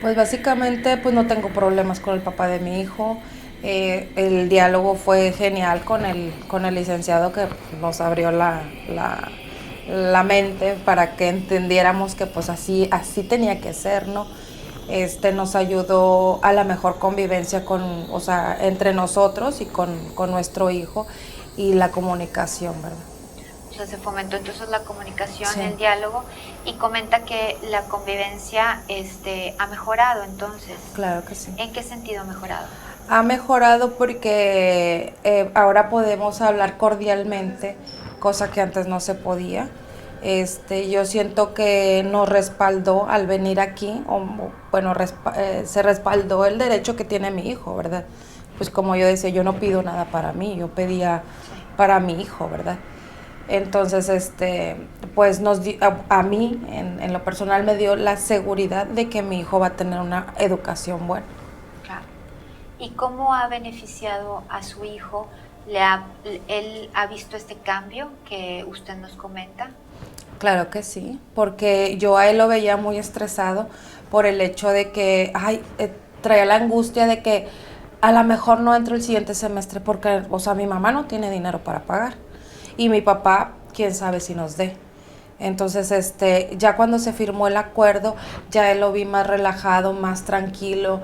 Pues básicamente pues no tengo problemas con el papá de mi hijo. El diálogo fue genial con el licenciado que nos abrió la mente para que entendiéramos que pues así tenía que ser, ¿no? Nos ayudó a la mejor convivencia o sea, entre nosotros y con nuestro hijo y la comunicación, ¿verdad? O sea, se fomentó entonces la comunicación, Sí. el diálogo, y comenta que la convivencia ha mejorado entonces. Claro que sí. ¿En qué sentido ha mejorado? Ha mejorado porque ahora podemos hablar cordialmente, cosa que antes no se podía. Yo siento que nos respaldó al venir aquí, bueno, se respaldó el derecho que tiene mi hijo, ¿verdad? Pues como yo decía, yo no pido nada para mí, yo pedía para mi hijo, ¿verdad? Entonces, pues a mí, en lo personal, me dio la seguridad de que mi hijo va a tener una educación buena. Claro. ¿Y cómo ha beneficiado a su hijo? ¿Él ha visto este cambio que usted nos comenta? Claro que sí, porque yo a él lo veía muy estresado por el hecho de que, traía la angustia de que a lo mejor no entro el siguiente semestre porque, o sea, mi mamá no tiene dinero para pagar y mi papá, quién sabe si nos dé. Entonces, ya cuando se firmó el acuerdo, ya él lo vi más relajado, más tranquilo,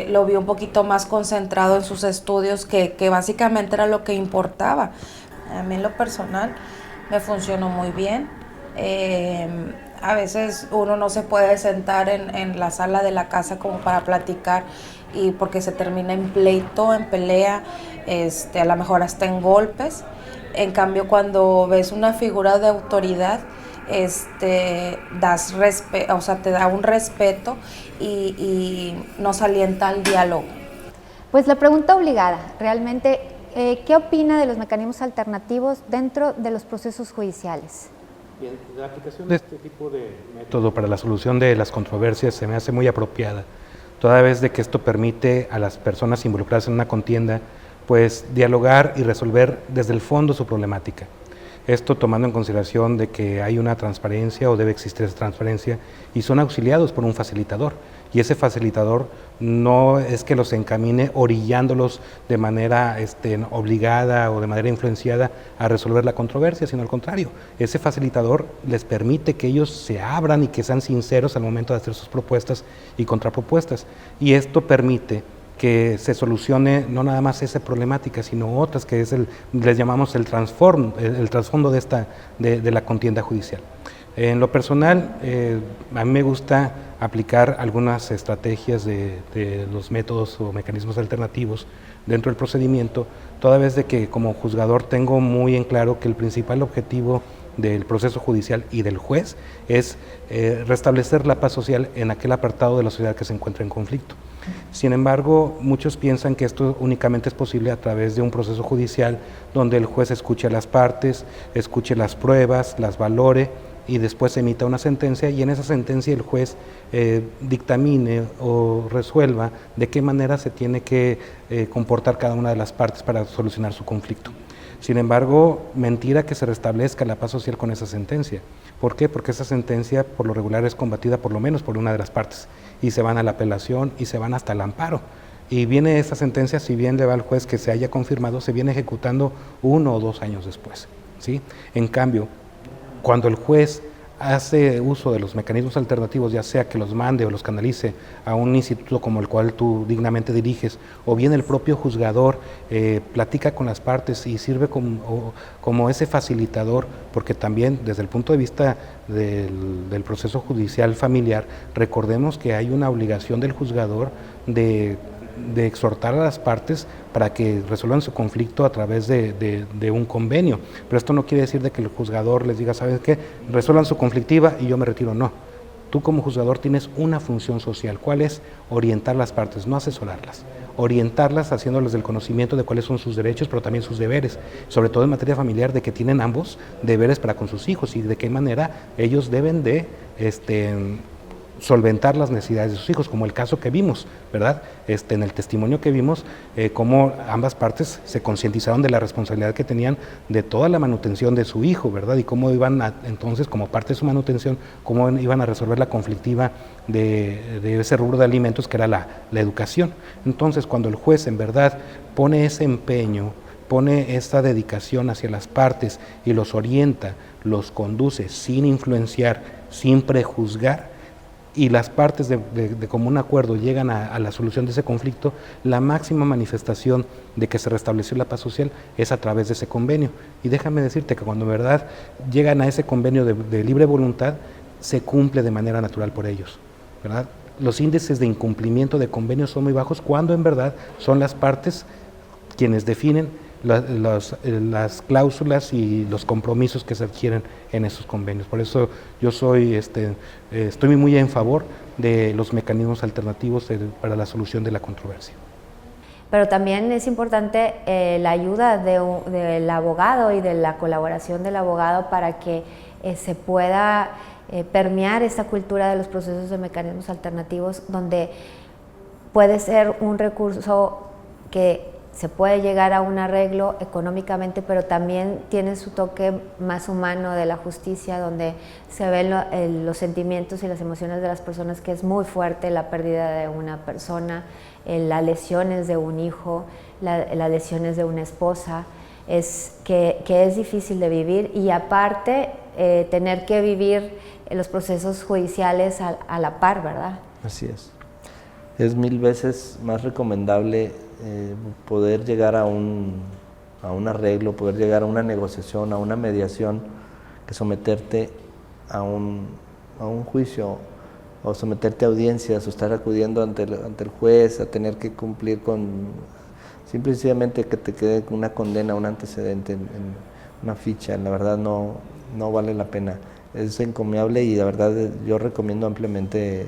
lo vi un poquito más concentrado en sus estudios, que básicamente era lo que importaba. A mí en lo personal me funcionó muy bien. A veces uno no se puede sentar en la sala de la casa como para platicar y porque se termina en pleito, en pelea, a lo mejor hasta en golpes. En cambio, cuando ves una figura de autoridad, o sea, te da un respeto y nos alienta al diálogo. Pues la pregunta obligada, realmente, ¿qué opina de los mecanismos alternativos dentro de los procesos judiciales? Bien, la aplicación de este tipo de método para la solución de las controversias se me hace muy apropiada, toda vez de que esto permite a las personas involucradas en una contienda pues dialogar y resolver desde el fondo su problemática. Esto tomando en consideración de que hay una transparencia o debe existir esa transparencia y son auxiliados por un facilitador. Y ese facilitador no es que los encamine orillándolos de manera obligada o de manera influenciada a resolver la controversia, sino al contrario, ese facilitador les permite que ellos se abran y que sean sinceros al momento de hacer sus propuestas y contrapropuestas. Y esto permite que se solucione no nada más esa problemática, sino otras, que es les llamamos el trasfondo de la contienda judicial. En lo personal, a mí me gusta aplicar algunas estrategias de los métodos o mecanismos alternativos dentro del procedimiento, toda vez de que como juzgador tengo muy en claro que el principal objetivo del proceso judicial y del juez es restablecer la paz social en aquel apartado de la sociedad que se encuentra en conflicto. Sin embargo, muchos piensan que esto únicamente es posible a través de un proceso judicial donde el juez escuche a las partes, escuche las pruebas, las valore y después emita una sentencia, y en esa sentencia el juez dictamine o resuelva de qué manera se tiene que comportar cada una de las partes para solucionar su conflicto. Sin embargo, mentira que se restablezca la paz social con esa sentencia. ¿Por qué? Porque esa sentencia por lo regular es combatida por lo menos por una de las partes y se van a la apelación y se van hasta el amparo. Y viene esa sentencia, si bien le va al juez que se haya confirmado, se viene ejecutando 1 o 2 años después, ¿sí? En cambio, cuando el juez hace uso de los mecanismos alternativos, ya sea que los mande o los canalice a un instituto como el cual tú dignamente diriges, o bien el propio juzgador platica con las partes y sirve como ese facilitador, porque también desde el punto de vista del proceso judicial familiar, recordemos que hay una obligación del juzgador de exhortar a las partes para que resuelvan su conflicto a través de un convenio. Pero esto no quiere decir de que el juzgador les diga, ¿sabes qué? Resuelvan su conflictiva y yo me retiro. No. Tú como juzgador tienes una función social. ¿Cuál es? Orientar las partes, no asesorarlas. Orientarlas haciéndoles del conocimiento de cuáles son sus derechos, pero también sus deberes, sobre todo en materia familiar, de que tienen ambos deberes para con sus hijos y de qué manera ellos deben de solventar las necesidades de sus hijos, como el caso que vimos, ¿verdad? En el testimonio que vimos, cómo ambas partes se concientizaron de la responsabilidad que tenían de toda la manutención de su hijo, ¿verdad? Y cómo iban entonces, como parte de su manutención, cómo iban a resolver la conflictiva de ese rubro de alimentos que era la educación. Entonces, cuando el juez en verdad pone ese empeño, pone esta dedicación hacia las partes y los orienta, los conduce sin influenciar, sin prejuzgar, y las partes de común acuerdo llegan a la solución de ese conflicto, la máxima manifestación de que se restableció la paz social es a través de ese convenio. Y déjame decirte que cuando en verdad llegan a ese convenio de libre voluntad, se cumple de manera natural por ellos, ¿verdad? Los índices de incumplimiento de convenios son muy bajos cuando en verdad son las partes quienes definen las cláusulas y los compromisos que se adquieren en esos convenios. Por eso yo estoy muy en favor de los mecanismos alternativos para la solución de la controversia. Pero también es importante la ayuda del abogado y de la colaboración del abogado para que se pueda permear esta cultura de los procesos de mecanismos alternativos, donde puede ser un recurso que se puede llegar a un arreglo económicamente, pero también tiene su toque más humano de la justicia, donde se ven los sentimientos y las emociones de las personas, que es muy fuerte la pérdida de una persona, las lesiones de un hijo, las lesiones de una esposa, que es difícil de vivir, y aparte tener que vivir los procesos judiciales a la par, ¿verdad? Así es. Es 1000 veces más recomendable poder llegar a un arreglo, poder llegar a una negociación, a una mediación, que someterte a un juicio, o someterte a audiencias, o estar acudiendo ante el juez, a tener que cumplir con, simplemente que te quede una condena, un antecedente en una ficha. La verdad no vale la pena. Es encomiable, y la verdad yo recomiendo ampliamente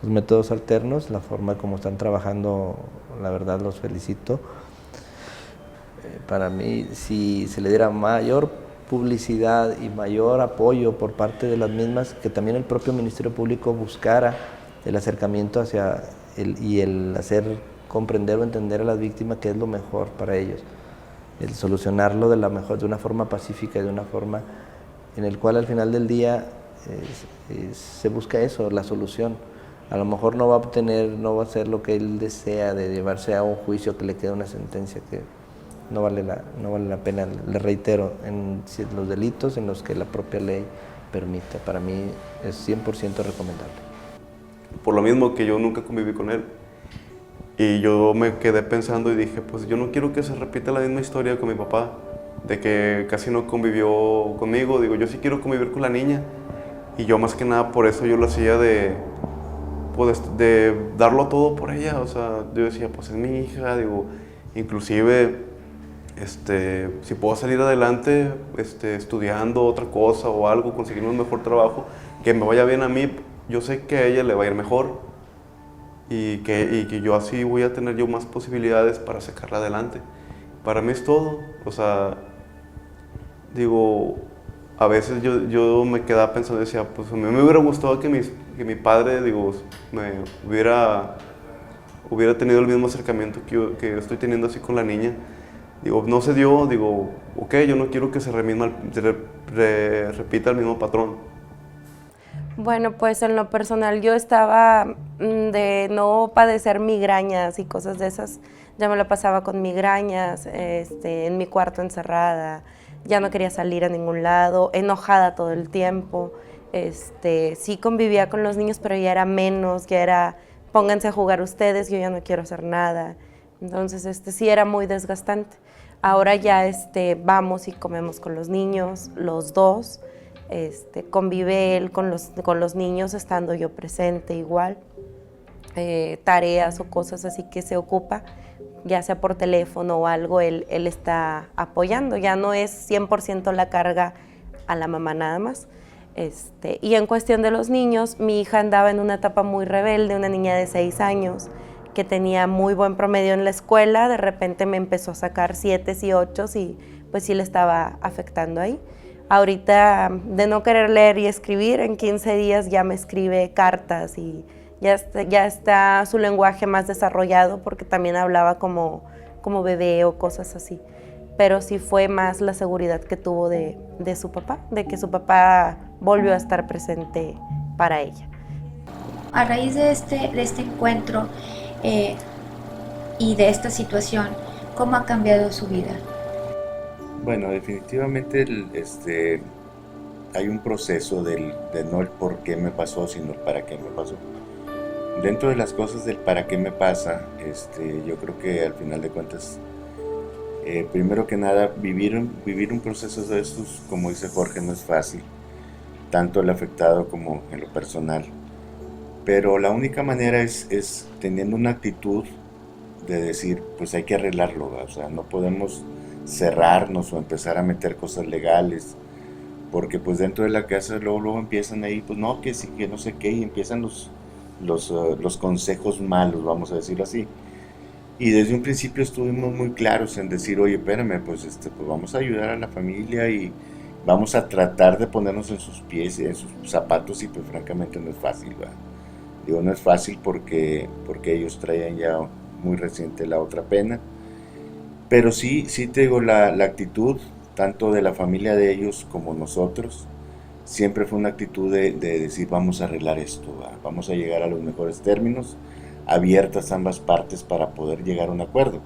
los métodos alternos, la forma como están trabajando, la verdad los felicito. Para mí, si se le diera mayor publicidad y mayor apoyo por parte de las mismas, que también el propio Ministerio Público buscara el acercamiento hacia el hacer comprender o entender a las víctimas que es lo mejor para ellos, el solucionarlo de una forma pacífica y de una forma en el cual al final del día se busca eso, la solución. A lo mejor no va a hacer lo que él desea, de llevarse a un juicio que le quede una sentencia que no vale la pena. Le reitero, en los delitos en los que la propia ley permite, para mí es 100% recomendable. Por lo mismo que yo nunca conviví con él, y yo me quedé pensando y dije, pues yo no quiero que se repita la misma historia con mi papá, de que casi no convivió conmigo. Digo, yo sí quiero convivir con la niña, y yo más que nada por eso yo lo hacía de darlo todo por ella. O sea, yo decía, pues es mi hija, digo, inclusive si puedo salir adelante estudiando otra cosa o algo, conseguir un mejor trabajo, que me vaya bien a mí, yo sé que a ella le va a ir mejor, y que yo así voy a tener yo más posibilidades para sacarla adelante. Para mí es todo. O sea, digo, a veces yo me quedaba pensando, decía, pues a mí me hubiera gustado que mi padre, digo, me hubiera tenido el mismo acercamiento que yo estoy teniendo así con la niña. Digo, no se dio, digo, ok, yo no quiero que se repita el mismo patrón. Bueno, pues en lo personal yo estaba de no padecer migrañas y cosas de esas. Ya me la pasaba con migrañas, en mi cuarto encerrada, ya no quería salir a ningún lado, enojada todo el tiempo. Sí convivía con los niños, pero ya era menos, ya era pónganse a jugar ustedes, yo ya no quiero hacer nada. Entonces sí era muy desgastante. Ahora ya vamos y comemos con los niños, los dos. Convive él con los niños estando yo presente igual. Tareas o cosas así que se ocupa, ya sea por teléfono o algo, él está apoyando. Ya no es 100% la carga a la mamá nada más. Y en cuestión de los niños, mi hija andaba en una etapa muy rebelde, una niña de 6 años que tenía muy buen promedio en la escuela, de repente me empezó a sacar 7 y 8 y pues sí le estaba afectando ahí. Ahorita, de no querer leer y escribir, en 15 días ya me escribe cartas y ya está su lenguaje más desarrollado, porque también hablaba como bebé o cosas así. Pero sí fue más la seguridad que tuvo de su papá, de que su papá volvió a estar presente para ella. A raíz de este encuentro y de esta situación, ¿cómo ha cambiado su vida? Bueno, definitivamente hay un proceso de no el por qué me pasó, sino el para qué me pasó. Dentro de las cosas del para qué me pasa, yo creo que al final de cuentas, primero que nada, vivir un proceso de estos, como dice Jorge, no es fácil, tanto el afectado como en lo personal. Pero la única manera es teniendo una actitud de decir, pues hay que arreglarlo, ¿verdad? O sea, no podemos cerrarnos o empezar a meter cosas legales, porque pues dentro de la casa luego empiezan ahí, pues no, que sí, que no sé qué, y empiezan los consejos malos, vamos a decirlo así. Y desde un principio estuvimos muy claros en decir, oye, espérame, pues vamos a ayudar a la familia y vamos a tratar de ponernos en sus pies, en sus zapatos, y pues francamente no es fácil, ¿verdad? Digo, no es fácil porque ellos traían ya muy reciente la otra pena, pero sí te digo, la actitud tanto de la familia de ellos como nosotros, siempre fue una actitud de decir, vamos a arreglar esto, ¿verdad? Vamos a llegar a los mejores términos, abiertas ambas partes para poder llegar a un acuerdo.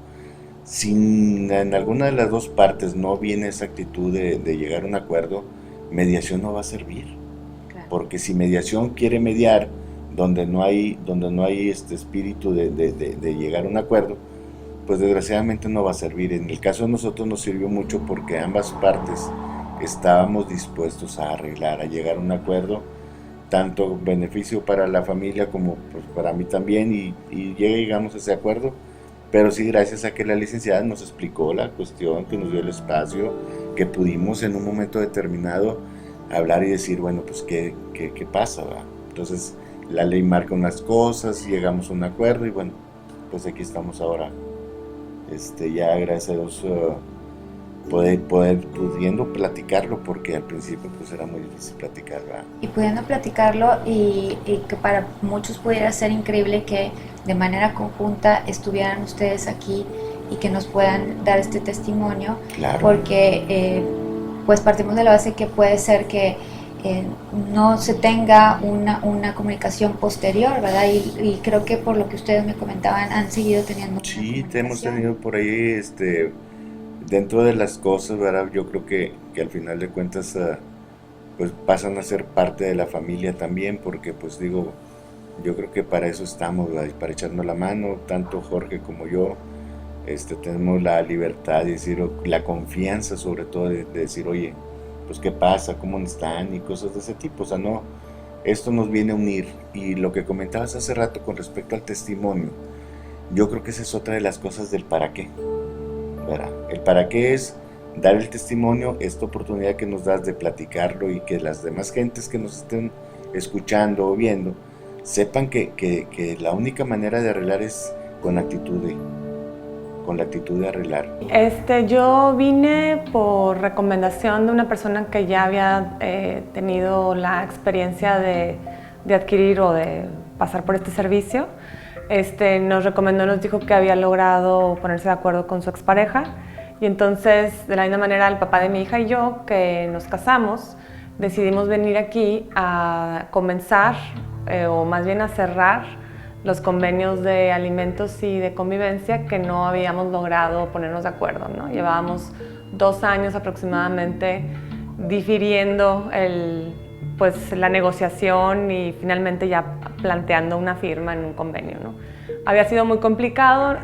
Si en alguna de las dos partes no viene esa actitud de llegar a un acuerdo, mediación no va a servir. Claro. Porque si mediación quiere mediar donde no hay este espíritu de llegar a un acuerdo, pues desgraciadamente no va a servir. En el caso de nosotros nos sirvió mucho porque ambas partes estábamos dispuestos a arreglar, a llegar a un acuerdo, tanto beneficio para la familia como pues, para mí también, y llegamos a ese acuerdo. Pero sí, gracias a que la licenciada nos explicó la cuestión, que nos dio el espacio, que pudimos en un momento determinado hablar y decir, bueno, pues qué pasa, ¿verdad? Entonces la ley marca unas cosas, llegamos a un acuerdo y bueno, pues aquí estamos ahora, ya gracias a Dios pudiendo platicarlo, porque al principio pues era muy difícil platicar, ¿verdad? Y pudiendo platicarlo y que para muchos pudiera ser increíble que de manera conjunta estuvieran ustedes aquí y que nos puedan dar este testimonio, claro. Porque pues partimos de la base que puede ser que no se tenga una comunicación posterior, ¿verdad? Y creo que por lo que ustedes me comentaban han seguido teniendo. Sí, hemos tenido por ahí dentro de las cosas, ¿verdad? Yo creo que al final de cuentas pues pasan a ser parte de la familia también, porque pues digo, yo creo que para eso estamos, ¿verdad? Para echarnos la mano, tanto Jorge como yo, tenemos la libertad de decir, la confianza sobre todo de decir, oye, pues qué pasa, cómo están y cosas de ese tipo. O sea, no, esto nos viene a unir. Y lo que comentabas hace rato con respecto al testimonio, yo creo que esa es otra de las cosas del para qué, ¿verdad? El para qué es dar el testimonio, esta oportunidad que nos das de platicarlo y que las demás gentes que nos estén escuchando o viendo sepan que la única manera de arreglar es con la actitud de arreglar. Yo vine por recomendación de una persona que ya había tenido la experiencia de adquirir o de pasar por este servicio. Nos recomendó, nos dijo que había logrado ponerse de acuerdo con su expareja, y entonces de la misma manera el papá de mi hija y yo, que nos casamos, decidimos venir aquí a comenzar o más bien a cerrar los convenios de alimentos y de convivencia que no habíamos logrado ponernos de acuerdo, ¿no? Llevábamos 2 años aproximadamente difiriendo la negociación y finalmente ya planteando una firma en un convenio, ¿no? Había sido muy complicado,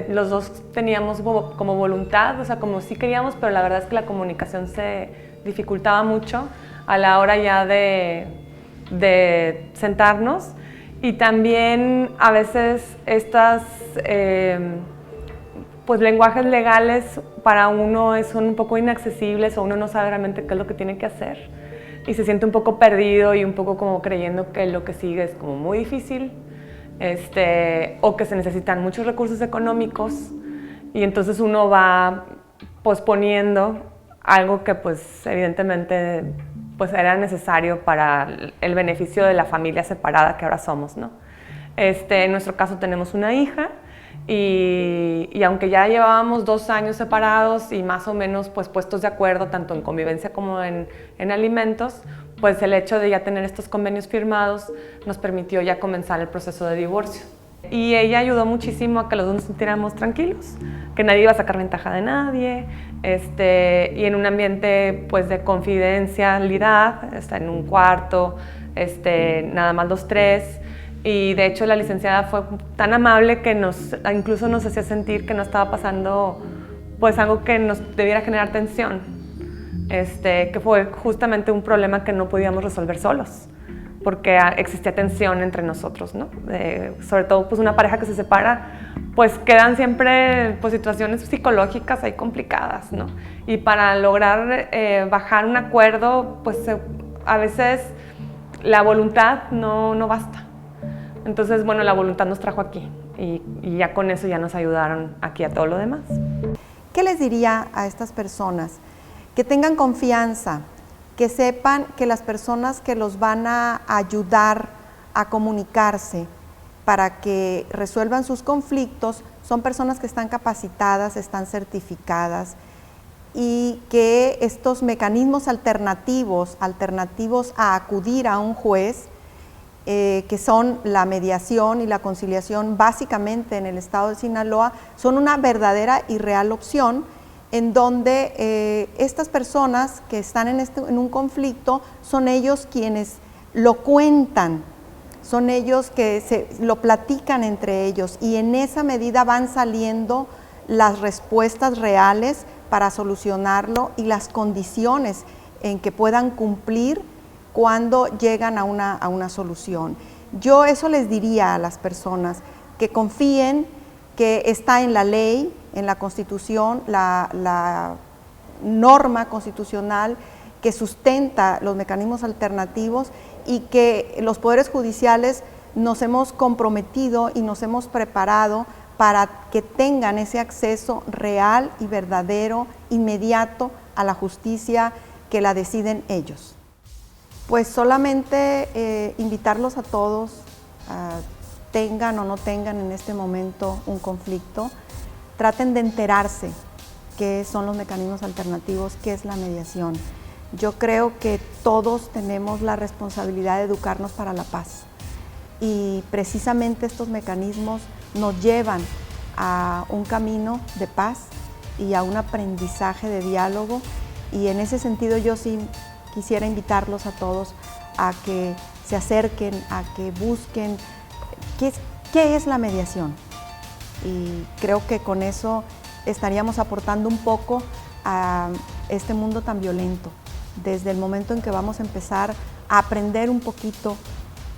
los dos teníamos como voluntad, o sea, como sí queríamos, pero la verdad es que la comunicación se dificultaba mucho a la hora ya de sentarnos. Y también a veces estas lenguajes legales para uno son un poco inaccesibles, o uno no sabe realmente qué es lo que tiene que hacer y se siente un poco perdido y un poco como creyendo que lo que sigue es como muy difícil, o que se necesitan muchos recursos económicos, y entonces uno va posponiendo algo que pues evidentemente pues era necesario para el beneficio de la familia separada que ahora somos, ¿no? En nuestro caso tenemos una hija y aunque ya llevábamos 2 años separados y más o menos pues puestos de acuerdo tanto en convivencia como en alimentos, pues el hecho de ya tener estos convenios firmados nos permitió ya comenzar el proceso de divorcio. Y ella ayudó muchísimo a que los dos nos sintiéramos tranquilos, que nadie iba a sacar ventaja de nadie, y en un ambiente pues de confidencialidad, en un cuarto, nada más los tres. Y de hecho la licenciada fue tan amable que incluso nos hacía sentir que no estaba pasando pues algo que nos debiera generar tensión, que fue justamente un problema que no podíamos resolver solos, porque existía tensión entre nosotros, ¿no? Sobre todo pues una pareja que se separa, pues quedan siempre pues situaciones psicológicas ahí complicadas, ¿no? Y para lograr bajar un acuerdo, pues a veces la voluntad no basta. Entonces, bueno, la voluntad nos trajo aquí y ya con eso ya nos ayudaron aquí a todo lo demás. ¿Qué les diría a estas personas? Que tengan confianza, que sepan que las personas que los van a ayudar a comunicarse para que resuelvan sus conflictos son personas que están capacitadas, están certificadas, y que estos mecanismos alternativos a acudir a un juez, que son la mediación y la conciliación básicamente en el estado de Sinaloa, son una verdadera y real opción en donde estas personas que están en un conflicto son ellos quienes lo cuentan, son ellos que lo platican entre ellos y en esa medida van saliendo las respuestas reales para solucionarlo y las condiciones en que puedan cumplir cuando llegan a una solución. Yo eso les diría a las personas, que confíen que está en la ley, en la Constitución, la norma constitucional que sustenta los mecanismos alternativos y que los poderes judiciales nos hemos comprometido y nos hemos preparado para que tengan ese acceso real y verdadero, inmediato a la justicia que la deciden ellos. Pues solamente invitarlos a todos, tengan o no tengan en este momento un conflicto, traten de enterarse qué son los mecanismos alternativos, qué es la mediación. Yo creo que todos tenemos la responsabilidad de educarnos para la paz y precisamente estos mecanismos nos llevan a un camino de paz y a un aprendizaje de diálogo, y en ese sentido yo sí quisiera invitarlos a todos a que se acerquen, a que busquen qué es la mediación. Y creo que con eso estaríamos aportando un poco a este mundo tan violento, desde el momento en que vamos a empezar a aprender un poquito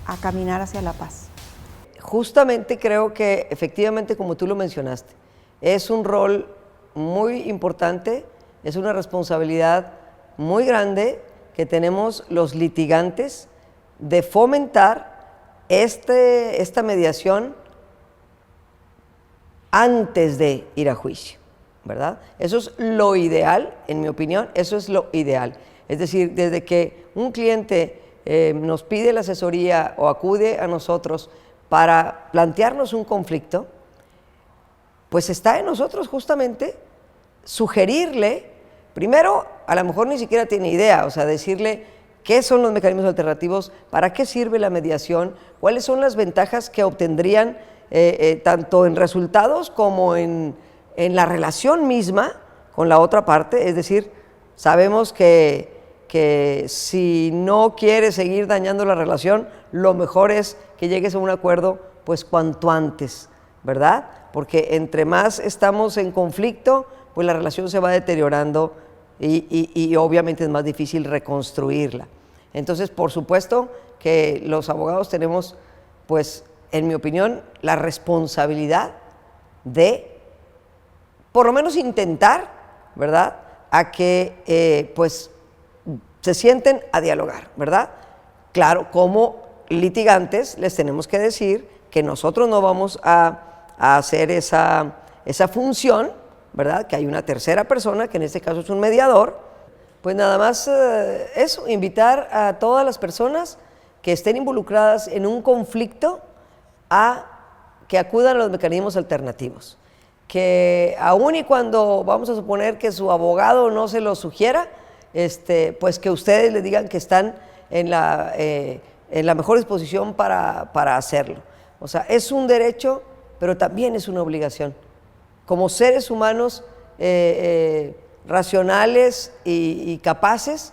a caminar hacia la paz. Justamente creo que efectivamente, como tú lo mencionaste, es un rol muy importante, es una responsabilidad muy grande que tenemos los litigantes de fomentar esta mediación antes de ir a juicio, ¿verdad? Eso es lo ideal, en mi opinión, eso es lo ideal. Es decir, desde que un cliente nos pide la asesoría o acude a nosotros para plantearnos un conflicto, pues está en nosotros justamente sugerirle, primero, a lo mejor ni siquiera tiene idea, o sea, decirle qué son los mecanismos alternativos, para qué sirve la mediación, cuáles son las ventajas que obtendrían tanto en resultados como en la relación misma con la otra parte. Es decir, sabemos que si no quieres seguir dañando la relación, lo mejor es que llegues a un acuerdo pues cuanto antes, ¿verdad? Porque entre más estamos en conflicto, pues la relación se va deteriorando y obviamente es más difícil reconstruirla. Entonces, por supuesto que los abogados tenemos, pues, en mi opinión, la responsabilidad de, por lo menos intentar, ¿verdad?, a que, pues, se sienten a dialogar, ¿verdad? Claro, como litigantes les tenemos que decir que nosotros no vamos a hacer esa función, ¿verdad?, que hay una tercera persona, que en este caso es un mediador, Pues nada más eso, invitar a todas las personas que estén involucradas en un conflicto a que acudan a los mecanismos alternativos. Que aun y cuando vamos a suponer que su abogado no se lo sugiera, pues que ustedes le digan que están en la mejor disposición para hacerlo. O sea, es un derecho, pero también es una obligación. Como seres humanos racionales y capaces,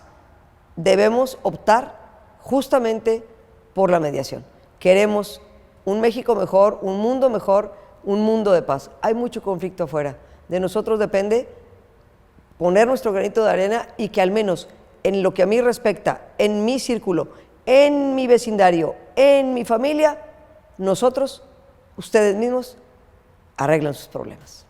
debemos optar justamente por la mediación. Queremos un México mejor, un mundo de paz. Hay mucho conflicto afuera. De nosotros depende poner nuestro granito de arena y que al menos en lo que a mí respecta, en mi círculo, en mi vecindario, en mi familia, nosotros, ustedes mismos, arreglan sus problemas.